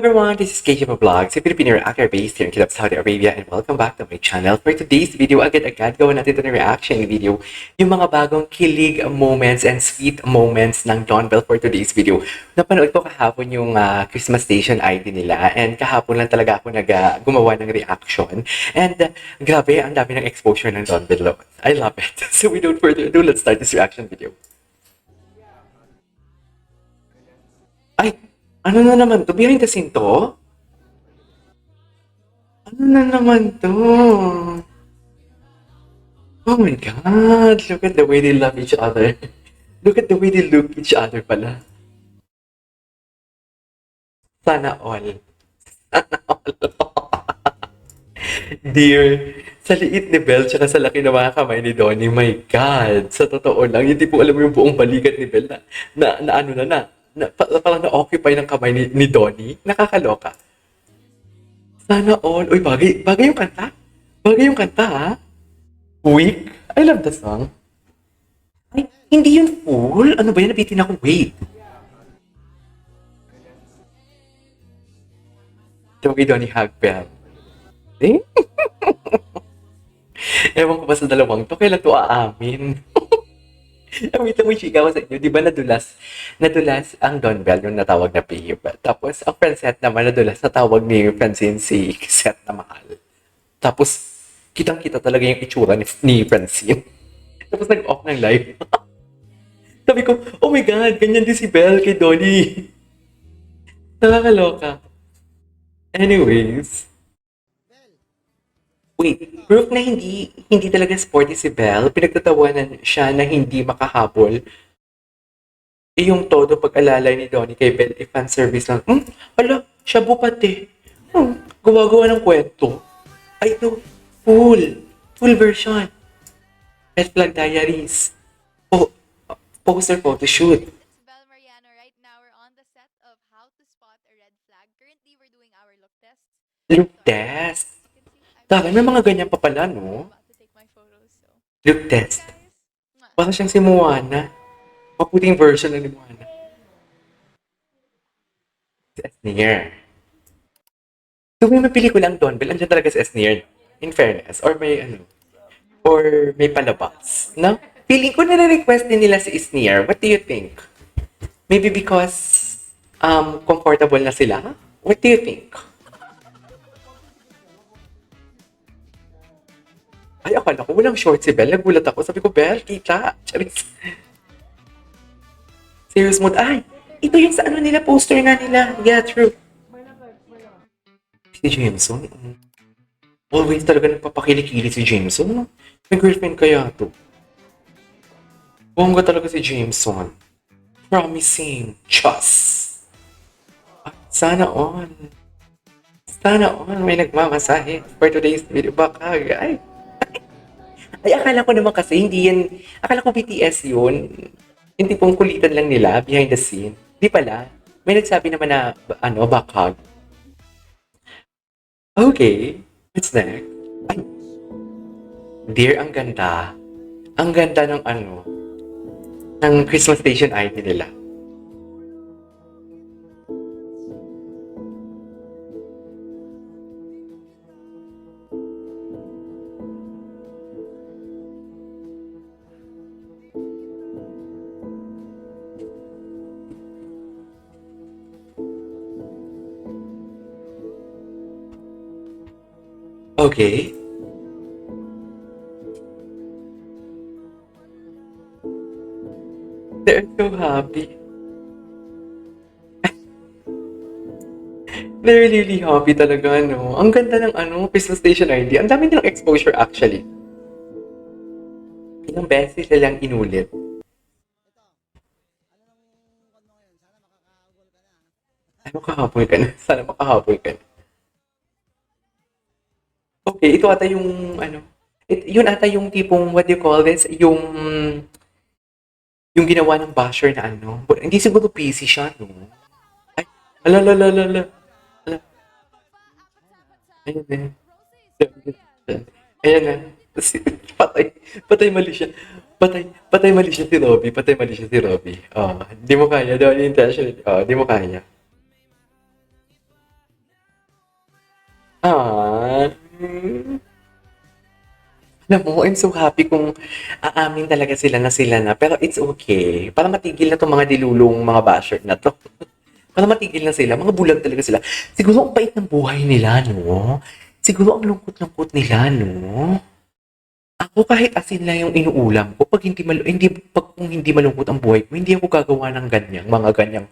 everyone, this is KJ Vlogs, a Filipino reactor based here in Kidab, Saudi Arabia, and welcome back to my channel. For today's video, agad-agad gawa natin ito ng reaction video, yung mga bagong kilig moments and sweet moments ng Dawn Bell for today's video. Napanood ko kahapon yung Christmas Station ID nila, and kahapon lang talaga ako gumawa ng reaction. And grabe, ang dami ng exposure ng Dawn Bell. I love it. So without further ado, let's start this reaction video. Ay! Ano na naman to? Behind the scene to? Ano na naman to? Oh my God! Look at the way they love each other. Look at the way they look each other pala. Sana all. Sana all. Dear, sa liit ni Belle tsaka sa laki ng mga kamay ni Donnie, my God! Sa totoo lang, hindi po alam mo yung buong balikat ni Belle parang na-occupy ng kamay ni Donnie. Nakakaloka. Sana all. Uy, bagay yung kanta. Bagay yung kanta, ha? Weak. I love the song. Ay, hindi yun full. Ano ba yan? Nabitin ako. Wait. Joey Donnie Hagbell. Eh? Ewan ko ba sa dalawang to? Kailan to aamin? Wait lang, may chika ko sa inyo. Di ba nadulas ang Dawn Bell yung natawag na Babe. Tapos, ang Francette naman nadulas na tawag ni Francine si Seth na mahal. Tapos, kitang-kita talaga yung itsura ni Francine. Tapos, nag-off ng live. Sabi ko, oh my God, ganyan din si Belle kay Donnie. Nakakaloka. Anyways. Wait, proof na hindi talaga sporty si Belle. Pinagtatawanan siya na hindi makahabol. Yung todo pag-alalay ni Donnie kay Belle, fan service lang. Hala, siya bupati. Gawa-gawa ng kwento. Ay, ito, full version. Red Flag Diaries. Poster photoshoot. It's Belle Mariano. Right now, we're on the set of How to Spot a Red Flag. Currently, we're doing our look test. Look test. Dami, may mga ganyan pa pala, no? About to take my photos, so. Look test. Guys, mwah. Parang siyang si Moana. Maputing version na ni Moana. Si Esnier. Kung may pelikula ang Dawn Bell, andyan talaga si Esnier. In fairness. Or may palabas. No? Feeling ko na-request din nila si Esnier. What do you think? Maybe because comfortable na sila? What do you think? Ay, akala ko walang short si Belle. Nagulat ako. Sabi ko, Belle, kita. Charis. Serious mode. Ay, ito yung sa ano nila, poster nga nila. Yeah, true. Si Jameson. Always talaga nagpapakilikili si Jameson. No? May girlfriend kaya to. Bongga talaga si Jameson. Promising. Chus. Sana all. Sana all may nagmamasahe for today's video. Baka, Ay, akala ko naman kasi akala ko BTS yun. Yung tipong kulitan lang nila behind the scene. Di pala. May nagsabi naman na, bakhag. Okay. What's next? Ay. Dear, ang ganda. Ang ganda ng Christmas Station ID nila. Okay. They're so happy. They're really happy talaga, no? Ang ganda ng Christmas Station ID. Ang dami nilang exposure actually. Ilang beses silang inulit. Ay, makahabol ka na. Sana makahabol ka na. Okay, ito ata yung yun ata yung tipong, what do you call this? Yung ginawa ng basher na But hindi siguro busy siya, no? Ay, ala. Ayan na. Ayan na. Patay mali siya. Patay mali siya si Robby. Oh, di mo kaya. Don't intention. Oh, di mo kaya. Ah. Alam mo, I'm so happy kung aamin talaga sila na. Pero it's okay. Para matigil na 'tong mga dilulong mga basher na 'to. Para matigil na sila. Mga bulag talaga sila. Siguro ang pait ng buhay nila, no? Siguro ang lungkot-lungkot nila, no? Ako kahit asin lang yung inuulam ko, pag kung hindi malungkot ang buhay ko, hindi ako gagawa ng ganyang, mga ganyang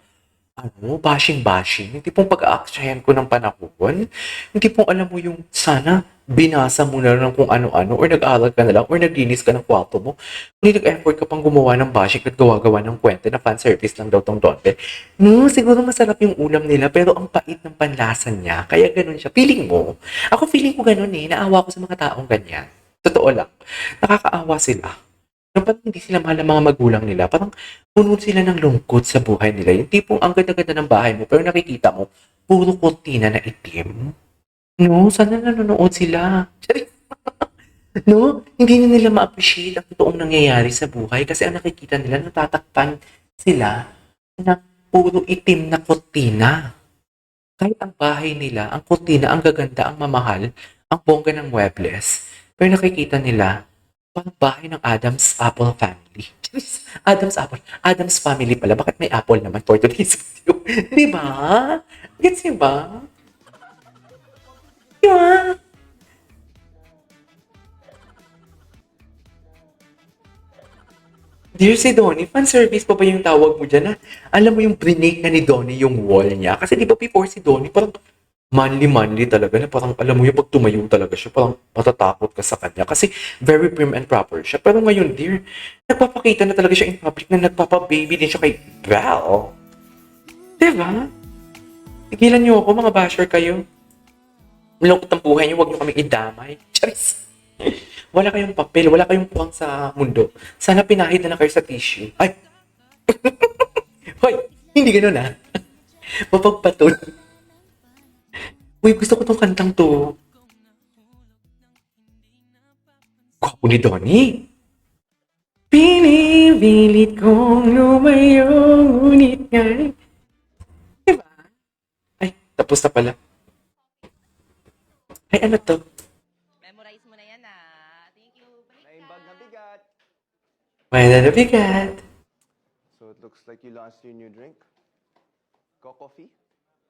bashing-bashing. Hindi pong pag-aaksyahan ko ng panahon. Hindi pong alam mo yung sana binasa mo na lang kung ano-ano or nag-aaral ka na lang or naglinis ka ng kwarto mo. Hindi nag-effort ka pang gumawa ng bashing at gawa-gawa ng kwento na fan service lang daw tong Donbe. No, siguro masarap yung ulam nila pero ang pait ng panlasa niya. Kaya ganun siya. Feeling mo? Ako feeling ko ganun eh. Naawa ko sa mga taong ganyan. Totoo lang. Nakakaawa sila. Yung parang hindi sila mahal ng mga magulang nila. Parang puno sila ng lungkot sa buhay nila. Yung tipong ang ganda-ganda ng bahay mo, pero nakikita mo, puro kortina na itim. No, sana nanonood sila. Charis. No, hindi na nila ma-appreciate ang totoong nangyayari sa buhay kasi ang nakikita nila, natatakpan sila na puro itim na kortina. Kahit ang bahay nila, ang kortina, ang gaganda, ang mamahal, ang bongga ng muebles. Pero nakikita nila, parang bahay ng Adam's Apple family. Adam's Apple. Adam's family pala. Bakit may apple naman for today's video? Di ba? Gets niyo ba? Di ba? Dear si Donnie, fan service pa ba yung tawag mo dyan? Ha? Alam mo yung brinake na ni Donnie yung wall niya? Kasi di ba before si Donnie, parang manly-manly talaga na parang alam mo yung pag tumayo talaga siya, parang matatakot ka sa kanya kasi very prim and proper siya. Pero ngayon, dear, nagpapakita na talaga siya in public na nagpapa-baby din siya kay Val. Diba? Tigilan niyo ako, mga basher kayo. Malungkot ang buhay niyo, huwag niyo kaming idamay. Charis! Wala kayong papel, wala kayong puwang sa mundo. Sana pinahid na lang kayo sa tissue. Ay! Hoy! Hindi ganun ah. Mapagpatol. Uy, gusto ko tong kantang to. Gwapo ni Donnie. Pinipilit kong lumayo, ngunit nga'y... Diba? Ay, tapos na pala. Ay, ano to? Memorize mo na yan, ah. Thank you. Naimbag na bigat. May nanabigat. So it looks like you launched your new drink. Coffee?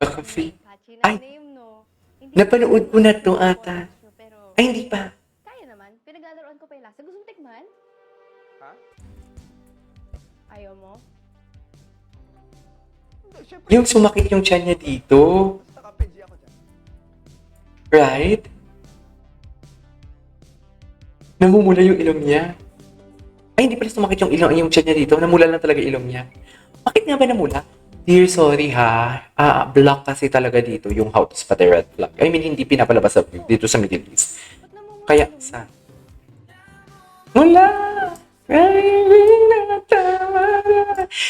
Coffee. Catchy Ay, na name, no? Hindi napanood ko na to ata. Pero, Ay, hindi pa. kaya naman. Pinaglalaroan ko pa yung lasa. Gusto mo tikman? Ha? Ayaw mo? Hindi, syempre. Yung sumakit yung tiyan niya dito. Basta ka-PG ako dyan. Right? Namumula yung ilong niya. Ay, hindi pala sumakit yung tiyan niya dito. Namula lang talaga ilong niya. Bakit nga ba namula? Dear, sorry ha. Block kasi talaga dito yung how to spot a red flag. I mean, hindi pinapalabas sa view dito sa Middle East. Ba't namumula Kaya, yun? sa... Wala!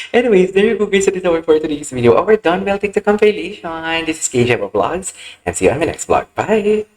Anyways, there you go guys. That is our for today's video. Our done melting to compilation. This is KJ Vlogs. And see you on my next vlog. Bye!